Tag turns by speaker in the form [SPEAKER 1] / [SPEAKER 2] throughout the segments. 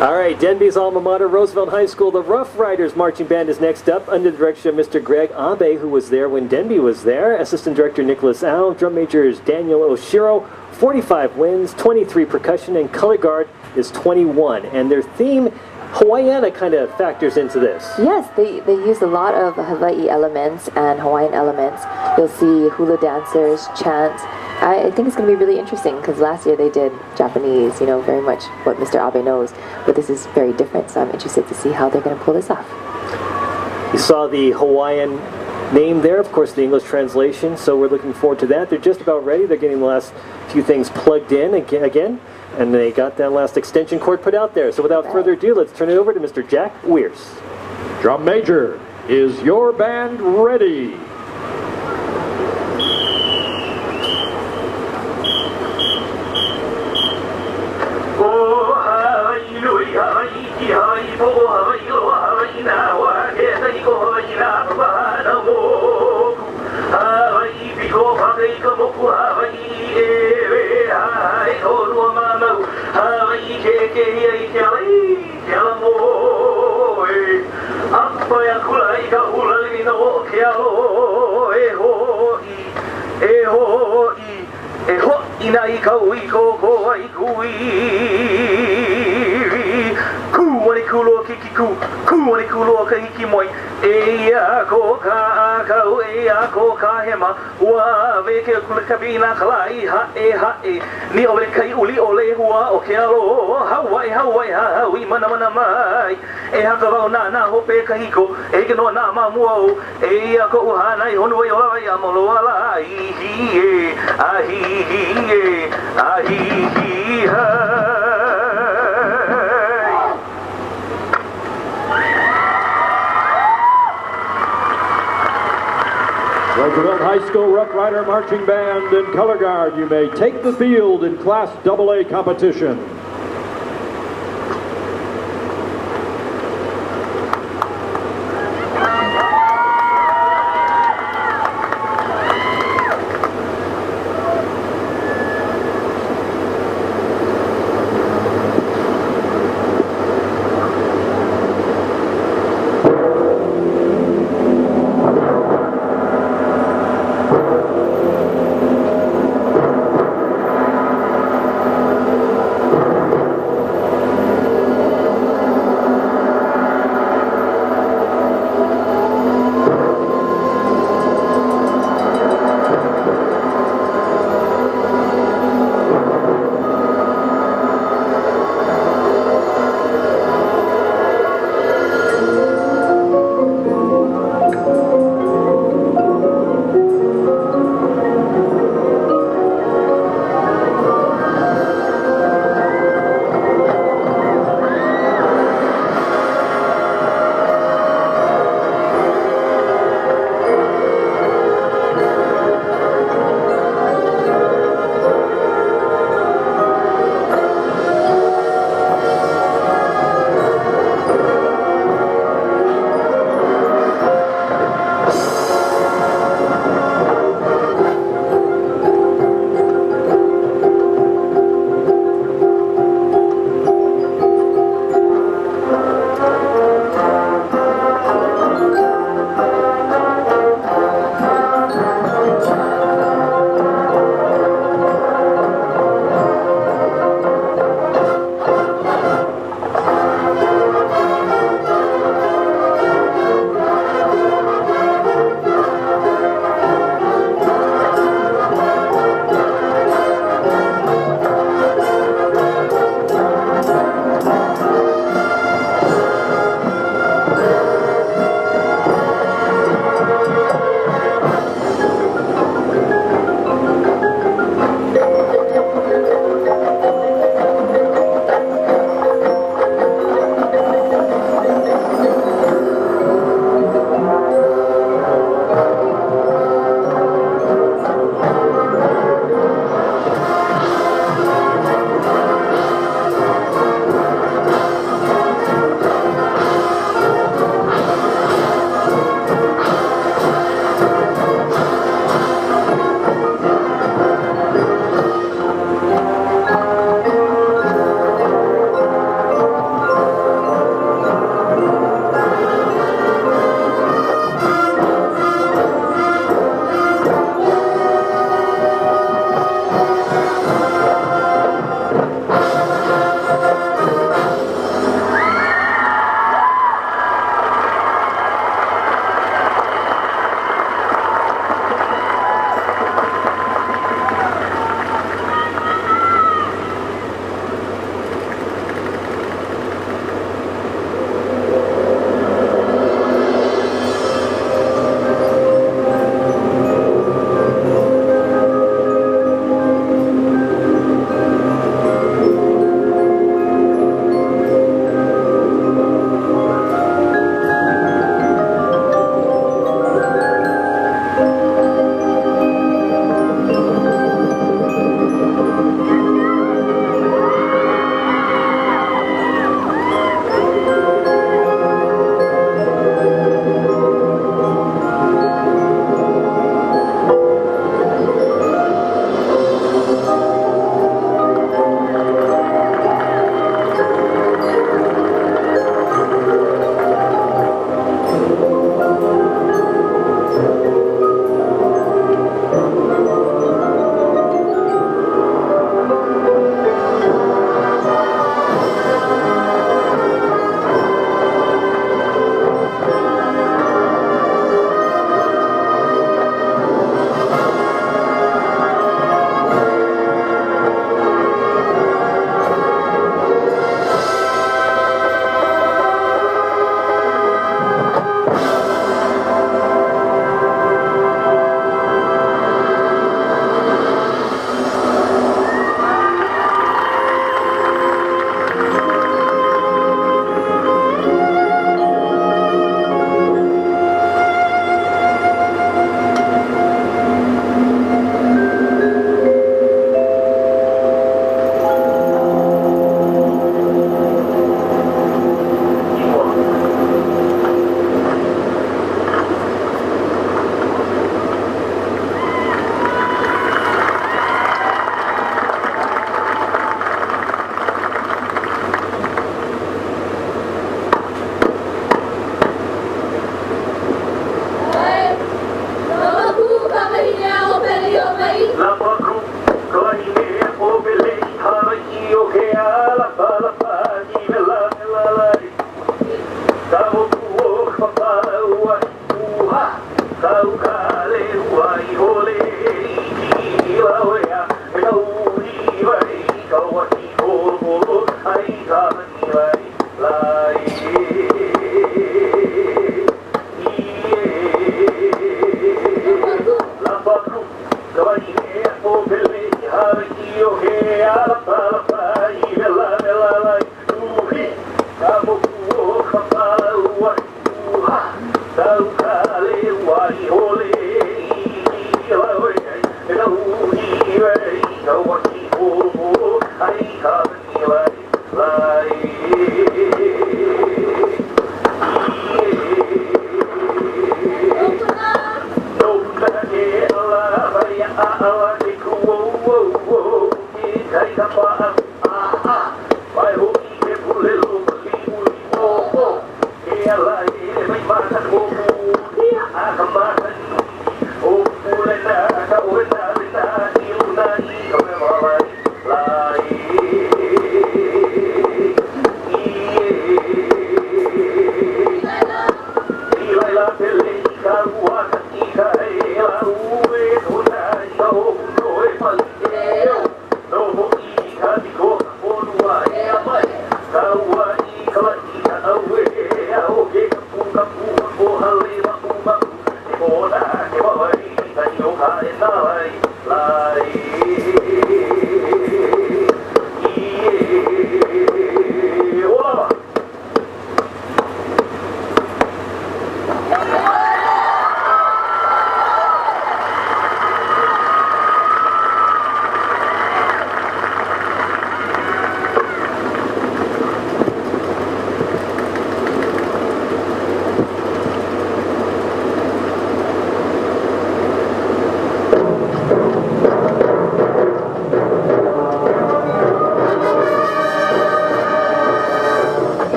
[SPEAKER 1] All right, Denby's alma mater, Roosevelt High School, the Rough Riders Marching Band is next up under the direction of Mr. Greg Abe, who was there when Denby was there. Assistant Director Nicholas Al, drum major is Daniel Oshiro, 45 winds, 23 percussion, and color guard is 21. And their theme, Hawaiiana, kind of factors into this.
[SPEAKER 2] Yes, they use a lot of Hawaii elements and Hawaiian elements. You'll see hula dancers, chant. I think it's going to be really interesting because last year they did Japanese, you know, very much what Mr. Abe knows, but this is very different, so I'm interested to see how they're going to pull this off.
[SPEAKER 1] You saw the Hawaiian name there, of course the English translation, so we're looking forward to that. They're just about ready. They're getting the last few things plugged in again, and they got that last extension cord put out there. So without further ado, let's turn it over to Mr. Jack Weir's.
[SPEAKER 3] Drum major, is your band ready?
[SPEAKER 4] Inai kaui ko ko ai kui Kuani kulo kiki kuani kulo ka hiki moi Ea ko ka akau ea ko ka hema Wa veke kula kabina kalai ha e Ni ole kai uli ole hua o ke alo Hawaii haui mana mai E haka wau na hope ka hiko E ke no na mamua o Ea ko uhanai honu e ola ya molo ala Ahi
[SPEAKER 3] Roosevelt High School Rough Rider Marching Band and Color Guard, you may take the field in Class AA competition.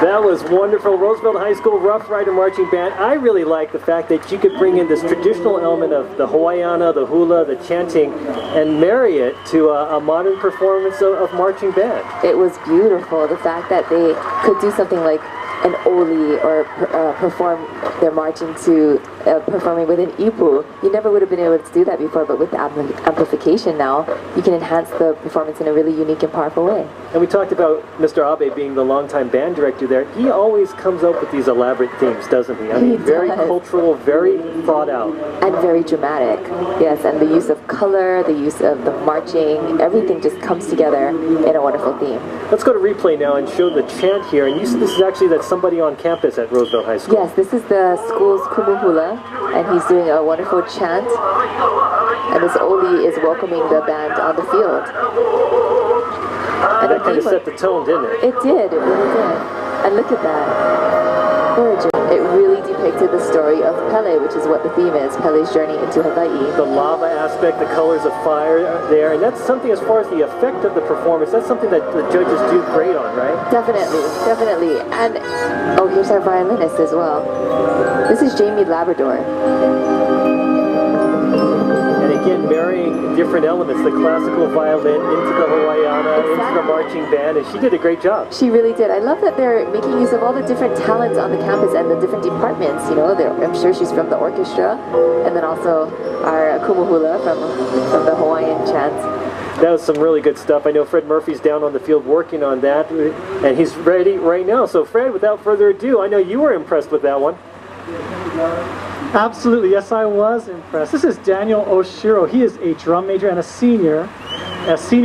[SPEAKER 1] That was wonderful. Roosevelt High School Rough Rider Marching Band. I really like the fact that you could bring in this traditional element of the Hawaiiana, the hula, the chanting, and marry it to a modern performance of marching band.
[SPEAKER 2] It was beautiful. The fact that they could do something like an oli or perform their marching to performing with an ipu. You never would have been able to do that before, but with the amplification now, you can enhance the performance in a really unique and powerful way.
[SPEAKER 1] And we talked about Mr. Abe being the longtime band director there. He always comes up with these elaborate themes, doesn't he? I mean, very cultural, very thought out.
[SPEAKER 2] And very dramatic. Yes, and the use of color, the use of the marching, everything just comes together in a wonderful theme.
[SPEAKER 1] Let's go to replay now and show the chant here. And you said this is actually that somebody on campus at Roosevelt High School.
[SPEAKER 2] Yes, this is the school's kumu hula, and he's doing a wonderful chant. And this oli is welcoming the band on the field.
[SPEAKER 1] And that kind of set the tone, didn't it?
[SPEAKER 2] It did, it really did. And look at that. Gorgeous. it really depicted the story of Pele, which is what the theme is, Pele's journey into Hawaii.
[SPEAKER 1] The lava aspect, the colors of fire there, and that's something as far as the effect of the performance, that's something that the judges do great on, right?
[SPEAKER 2] Definitely, definitely. And, oh, here's our violinist as well. This is Jamie Labrador.
[SPEAKER 1] And again, marrying different elements, the classical violin into the Hawaiiana, into the marching band, and she did a great job.
[SPEAKER 2] She really did. I love that they're making use of all the different talents on the campus and the different departments. You know, I'm sure she's from the orchestra, and then also our kumuhula from the Hawaiian chants.
[SPEAKER 1] That was some really good stuff. I know Fred Murphy's down on the field working on that, and he's ready right now. So Fred, without further ado, I know you were impressed with that one.
[SPEAKER 5] Absolutely, yes, I was impressed. This is Daniel Oshiro. He is a drum major and a senior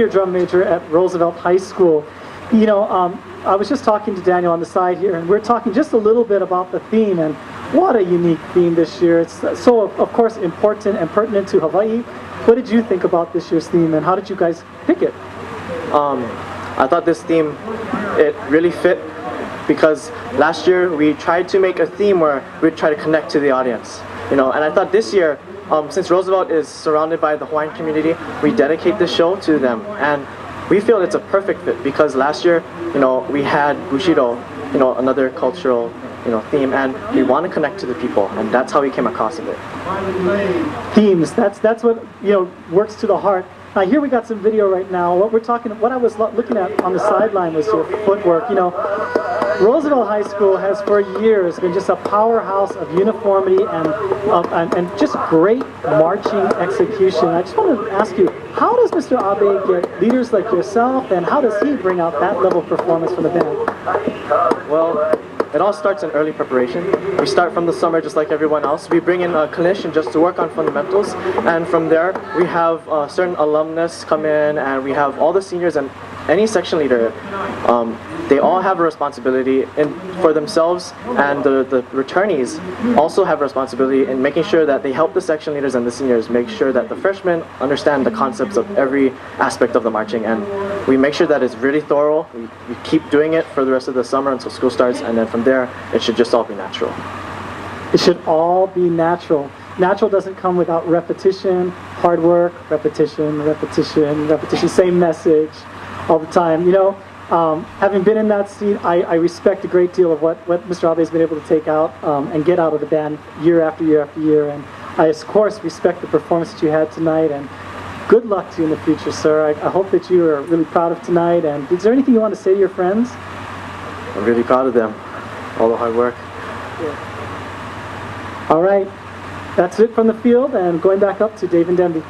[SPEAKER 5] drum major at Roosevelt High School. You know, I was just talking to Daniel on the side here, and we're talking just a little bit about the theme, and what a unique theme this year. It's so, of course, important and pertinent to Hawaii. What did you think about this year's theme, and how did you guys pick it?
[SPEAKER 6] I thought this theme, it really fit, because last year we tried to make a theme where we'd try to connect to the audience, you know, and I thought this year, since Roosevelt is surrounded by the Hawaiian community, we dedicate this show to them, and we feel it's a perfect fit, because last year, you know, we had Bushido, you know, another cultural, you know, theme, and we want to connect to the people, and that's how we came across it.
[SPEAKER 5] Themes, that's what, you know, works to the heart. Now here we got some video right now. What I was looking at on the sideline was your footwork. You know, Roosevelt High School has for years been just a powerhouse of uniformity and just great marching execution. I just want to ask you, how does Mr. Abe get leaders like yourself, and how does he bring out that level of performance from the band?
[SPEAKER 6] Well, it all starts in early preparation. We start from the summer just like everyone else. We bring in a clinician just to work on fundamentals, and from there we have certain alumnus come in, and we have all the seniors and any section leader. They all have a responsibility for themselves, and the returnees also have a responsibility in making sure that they help the section leaders and the seniors make sure that the freshmen understand the concepts of every aspect of the marching, and we make sure that it's really thorough. We keep doing it for the rest of the summer until school starts, and then from there it should just all be natural.
[SPEAKER 5] It should all be natural. Natural doesn't come without repetition, hard work, repetition, repetition, repetition, same message all the time. You know, having been in that seat, I respect a great deal of what Mr. Abe has been able to take out and get out of the band year after year after year, and I of course respect the performance that you had tonight, and good luck to you in the future, sir. I hope that you are really proud of tonight, and is there anything you want to say to your friends?
[SPEAKER 6] I'm really proud of them, all the hard work.
[SPEAKER 5] Yeah. All right, that's it from the field, and going back up to Dave and Denby.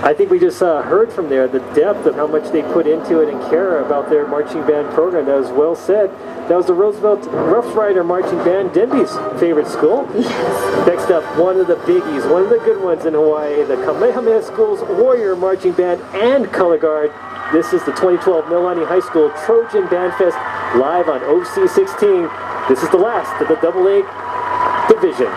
[SPEAKER 1] I think we just heard from there the depth of how much they put into it and care about their marching band program. That was well said. That was the Roosevelt Rough Rider Marching Band, Denby's favorite school.
[SPEAKER 2] Yes.
[SPEAKER 1] Next up, one of the biggies, one of the good ones in Hawaii, the Kamehameha School's Warrior Marching Band and Color Guard. This is the 2012 Mililani High School Trojan Bandfest live on OC16. This is the last of the AA division.